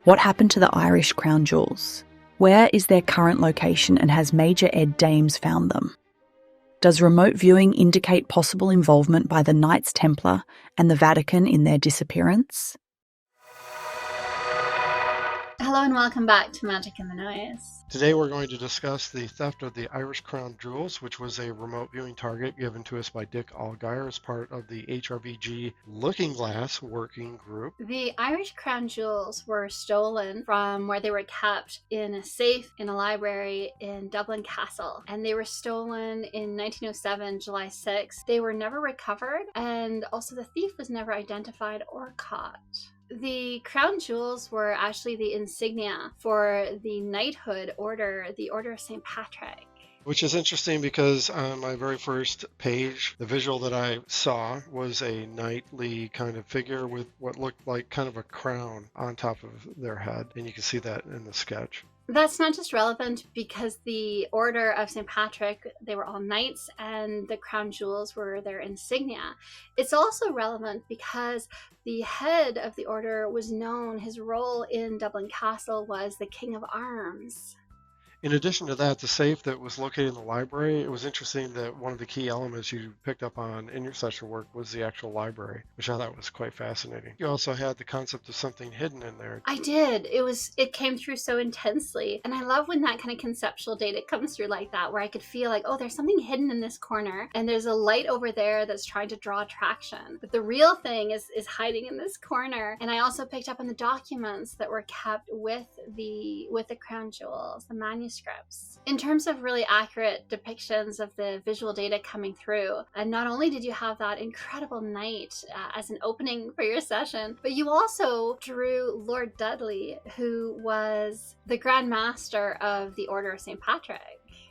What happened to the Irish crown jewels? Where is their current location, and has Major Ed Dames found them? Does remote viewing indicate possible involvement by the Knights Templar and the Vatican in their disappearance? Hello and welcome back to Magic in the Noise. Today we're going to discuss the theft of the Irish crown jewels, which was a remote viewing target given to us by Dick Allgaier as part of the HRVG Looking Glass working group. The Irish crown jewels were stolen from where they were kept in a safe in a library in Dublin Castle, and they were stolen in 1907, July 6th. They were never recovered, and also the thief was never identified or caught. The crown jewels were actually the insignia for the knighthood order, the Order of St. Patrick. Which is interesting because on my very first page, the visual that I saw was a knightly kind of figure with what looked like kind of a crown on top of their head. And you can see that in the sketch. That's not just relevant because the Order of St. Patrick, they were all knights and the crown jewels were their insignia. It's also relevant because the head of the order was known, his role in Dublin Castle was the King of Arms. In addition to that, the safe that was located in the library, it was interesting that one of the key elements you picked up on in your session work was the actual library, which I thought was quite fascinating. You also had the concept of something hidden in there. I did. It came through so intensely. And I love when that kind of conceptual data comes through like that, where I could feel like, oh, there's something hidden in this corner and there's a light over there that's trying to draw attraction. But the real thing is hiding in this corner. And I also picked up on the documents that were kept with the crown jewels, the manuscripts. In terms of really accurate depictions of the visual data coming through, and not only did you have that incredible knight as an opening for your session, but you also drew Lord Dudley, who was the Grand Master of the Order of St. Patrick.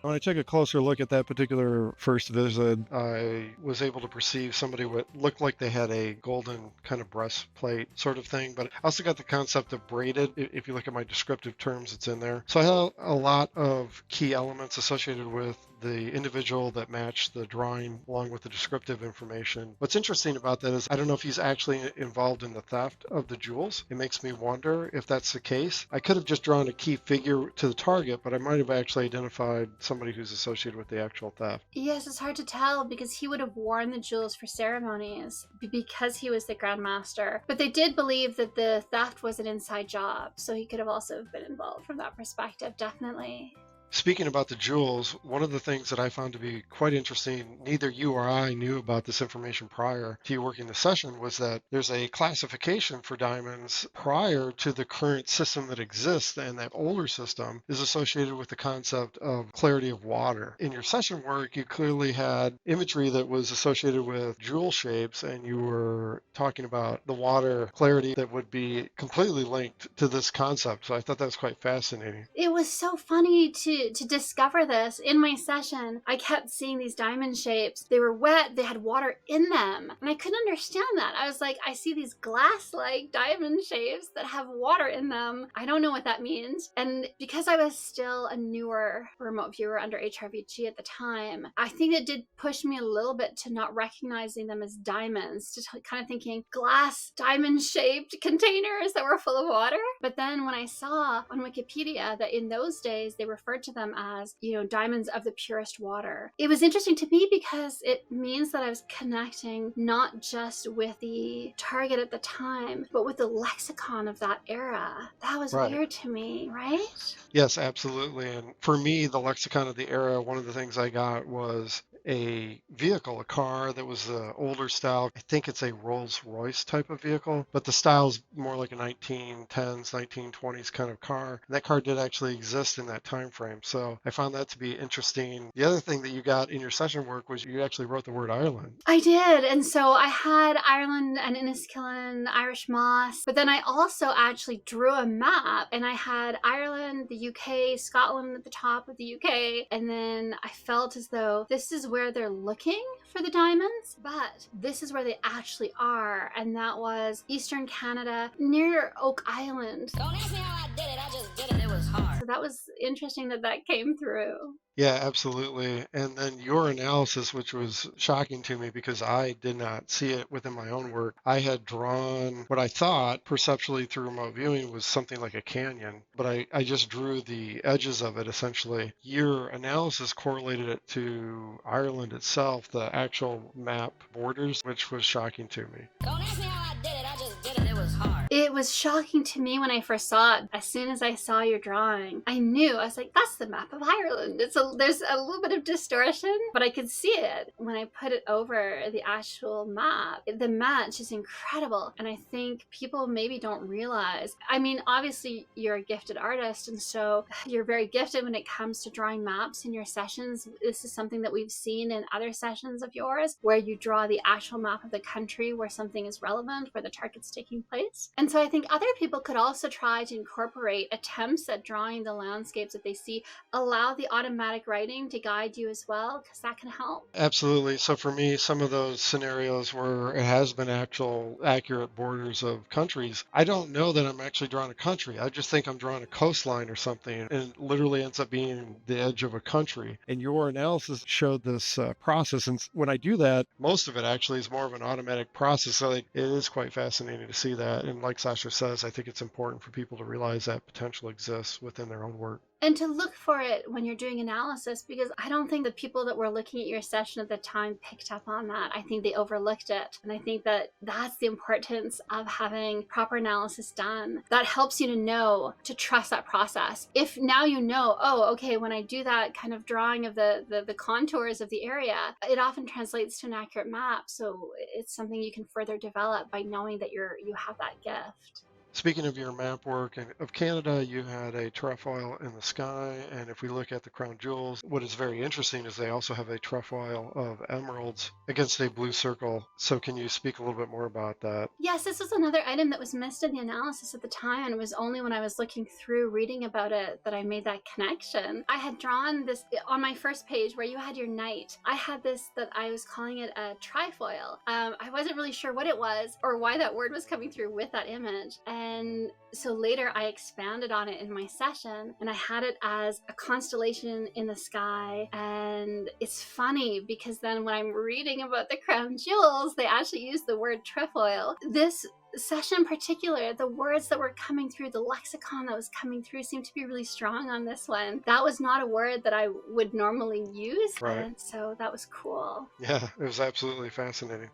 When I took a closer look at that particular first visit, I was able to perceive somebody what looked like they had a golden kind of breastplate sort of thing, but I also got the concept of braided. If you look at my descriptive terms, it's in there. So I had a lot of key elements associated with the individual that matched the drawing along with the descriptive information. What's interesting about that is I don't know if he's actually involved in the theft of the jewels. It makes me wonder if that's the case. I could have just drawn a key figure to the target, but I might have actually identified somebody who's associated with the actual theft. Yes, it's hard to tell because he would have worn the jewels for ceremonies because he was the Grand Master. But they did believe that the theft was an inside job, so he could have also been involved from that perspective, definitely. Speaking about the jewels, one of the things that I found to be quite interesting, neither you or I knew about this information prior to you working the session, was that there's a classification for diamonds prior to the current system that exists, and that older system is associated with the concept of clarity of water. In your session work, you clearly had imagery that was associated with jewel shapes, and you were talking about the water clarity that would be completely linked to this concept. So I thought that was quite fascinating. It was so funny to discover this. In my session, I kept seeing these diamond shapes. They were wet, they had water in them, and I couldn't understand that. I was like, I see these glass-like diamond shapes that have water in them. I don't know what that means. And because I was still a newer remote viewer under HRVG at the time, I think it did push me a little bit to not recognizing them as diamonds, to kind of thinking glass diamond-shaped containers that were full of water. But then when I saw on Wikipedia that in those days they referred to them as, diamonds of the purest water. It was interesting to me because it means that I was connecting not just with the target at the time, but with the lexicon of that era. That was Right. weird to me, right? Yes, absolutely. And for me, the lexicon of the era, one of the things I got was a vehicle, a car that was the older style. I think it's a Rolls-Royce type of vehicle, but the style is more like a 1910s, 1920s kind of car. And that car did actually exist in that time frame. So I found that to be interesting. The other thing that you got in your session work was you actually wrote the word Ireland. I did. And so I had Ireland and Enniskillen, Irish moss, but then I also actually drew a map and I had Ireland, the UK, Scotland at the top of the UK. And then I felt as though this is where they're looking for the diamonds, but this is where they actually are, and that was Eastern Canada near Oak Island. Don't ask me how I did it, I just did it. It was hard. So that was interesting that came through. Yeah, absolutely. And then your analysis, which was shocking to me because I did not see it within my own work. I had drawn what I thought perceptually through remote viewing was something like a canyon, but I just drew the edges of it essentially. Your analysis correlated it to Ireland itself, the actual map borders, which was shocking to me. Don't ask me how I did it, I just did it. It was hard. It was shocking to me when I first saw it. As soon as I saw your drawing, I knew. I was like, that's the map of Ireland. There's a little bit of distortion, but I could see it when I put it over the actual map. The match is incredible. And I think people maybe don't realize. I mean, obviously, you're a gifted artist, and so you're very gifted when it comes to drawing maps in your sessions. This is something that we've seen in other sessions of yours, where you draw the actual map of the country where something is relevant, where the target's taking place. And so I think other people could also try to incorporate attempts at drawing the landscapes that they see, allow the automatic writing to guide you as well, because that can help. Absolutely. So for me, some of those scenarios where it has been actual accurate borders of countries, I don't know that I'm actually drawing a country. I just think I'm drawing a coastline or something, and it literally ends up being the edge of a country. And your analysis showed this process. And when I do that, most of it actually is more of an automatic process. So it is quite fascinating to see that. And like Sasha says, I think it's important for people to realize that potential exists within their own work. And to look for it when you're doing analysis, because I don't think the people that were looking at your session at the time picked up on that. I think they overlooked it. And I think that that's the importance of having proper analysis done. That helps you to know, to trust that process. If now you know, oh, okay, when I do that kind of drawing of the contours of the area, it often translates to an accurate map. So it's something you can further develop by knowing that you have that gift. Speaking of your map work of Canada, you had a trefoil in the sky, and if we look at the crown jewels, what is very interesting is they also have a trefoil of emeralds against a blue circle. So can you speak a little bit more about that? Yes, this was another item that was missed in the analysis at the time, and it was only when I was looking through reading about it that I made that connection. I had drawn this on my first page where you had your knight. I had this that I was calling it a trifoil. I wasn't really sure what it was or why that word was coming through with that image. And so later I expanded on it in my session, and I had it as a constellation in the sky. And it's funny because then when I'm reading about the crown jewels, they actually use the word trefoil. This session in particular, the words that were coming through, the lexicon that was coming through seemed to be really strong on this one. That was not a word that I would normally use. Right. And so that was cool. Yeah, it was absolutely fascinating.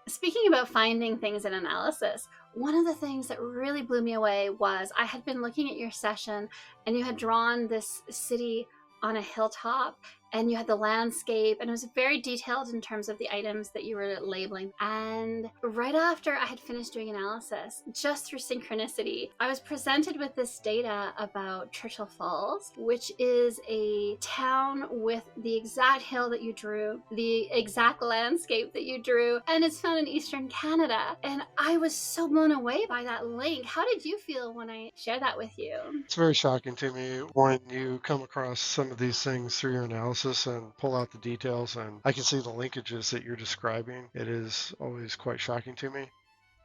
Speaking about finding things in analysis, one of the things that really blew me away was I had been looking at your session, and you had drawn this city on a hilltop, and you had the landscape, and it was very detailed in terms of the items that you were labeling. And right after I had finished doing analysis, just through synchronicity, I was presented with this data about Churchill Falls, which is a town with the exact hill that you drew, the exact landscape that you drew, and it's found in Eastern Canada. And I was so blown away by that link. How did you feel when I shared that with you? It's very shocking to me when you come across some of these things through your analysis and pull out the details, and I can see the linkages that you're describing. It is always quite shocking to me.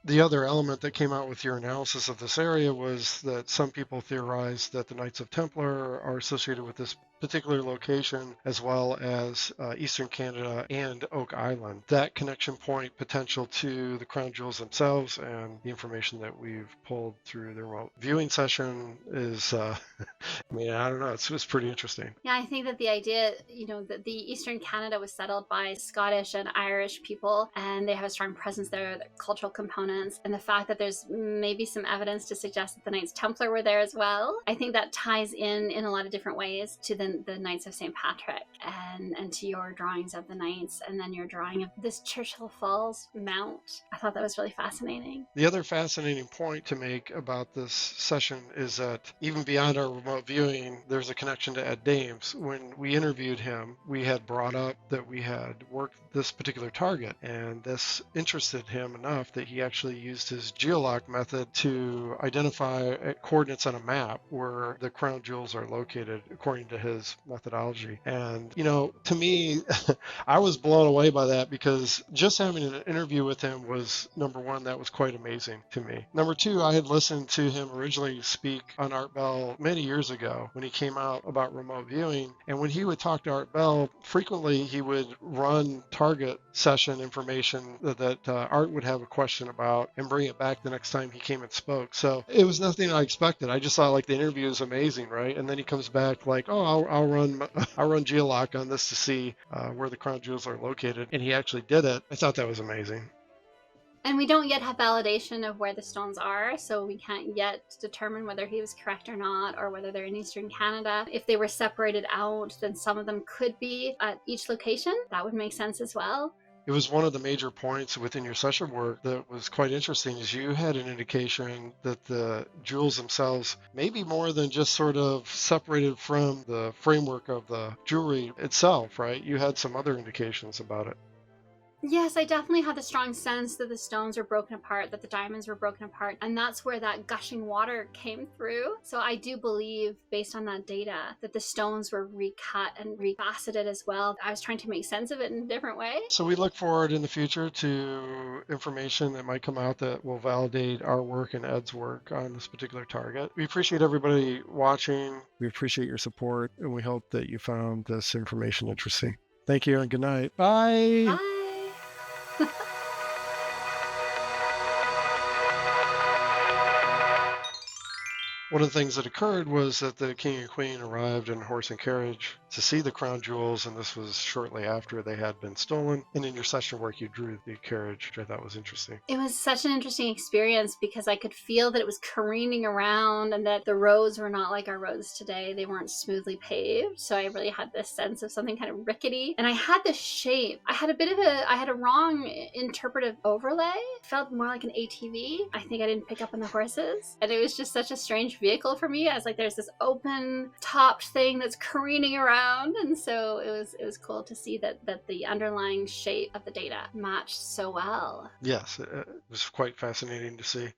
The other element that came out with your analysis of this area was that some people theorized that the Knights of Templar are associated with this particular location, as well as Eastern Canada and Oak Island. That connection point potential to the crown jewels themselves and the information that we've pulled through the remote viewing session is, I don't know, it's pretty interesting. Yeah, I think that the idea, that the Eastern Canada was settled by Scottish and Irish people, and they have a strong presence there, the cultural components, and the fact that there's maybe some evidence to suggest that the Knights Templar were there as well. I think that ties in a lot of different ways to the Knights of St. Patrick and to your drawings of the Knights, and then your drawing of this Churchill Falls mount. I thought that was really fascinating. The other fascinating point to make about this session is that even beyond our remote viewing, there's a connection to Ed Dames. When we interviewed him, we had brought up that we had worked this particular target, and this interested him enough that he actually used his geolock method to identify coordinates on a map where the crown jewels are located according to his his methodology. And, to me, I was blown away by that, because just having an interview with him was, number one, that was quite amazing to me. Number two, I had listened to him originally speak on Art Bell many years ago when he came out about remote viewing. And when he would talk to Art Bell, frequently he would run target session information that Art would have a question about and bring it back the next time he came and spoke. So it was nothing I expected. I just thought, like, the interview is amazing, right? And then he comes back like, oh, I'll run geolock on this to see where the crown jewels are located. And he actually did it. I thought that was amazing. And we don't yet have validation of where the stones are, so we can't yet determine whether he was correct or not, or whether they're in Eastern Canada. If they were separated out, then some of them could be at each location. That would make sense as well. It was one of the major points within your session work that was quite interesting, is you had an indication that the jewels themselves may be more than just sort of separated from the framework of the jewelry itself, right? You had some other indications about it. Yes, I definitely had the strong sense that the stones were broken apart, that the diamonds were broken apart, and that's where that gushing water came through. So I do believe, based on that data, that the stones were recut and refaceted as well. I was trying to make sense of it in a different way. So we look forward in the future to information that might come out that will validate our work and Ed's work on this particular target. We appreciate everybody watching. We appreciate your support, and we hope that you found this information interesting. Thank you and good night. Bye. Bye. One of the things that occurred was that the king and queen arrived in horse and carriage to see the crown jewels, and this was shortly after they had been stolen. And in your session work, you drew the carriage, which I thought was interesting. It was such an interesting experience because I could feel that it was careening around and that the roads were not like our roads today. They weren't smoothly paved. So I really had this sense of something kind of rickety. And I had this shape. I had a wrong interpretive overlay. It felt more like an ATV. I think I didn't pick up on the horses. And it was just such a strange vehicle for me. I was like, there's this open topped thing that's careening around. And so it was cool to see that the underlying shape of the data matched so well. Yes, it was quite fascinating to see.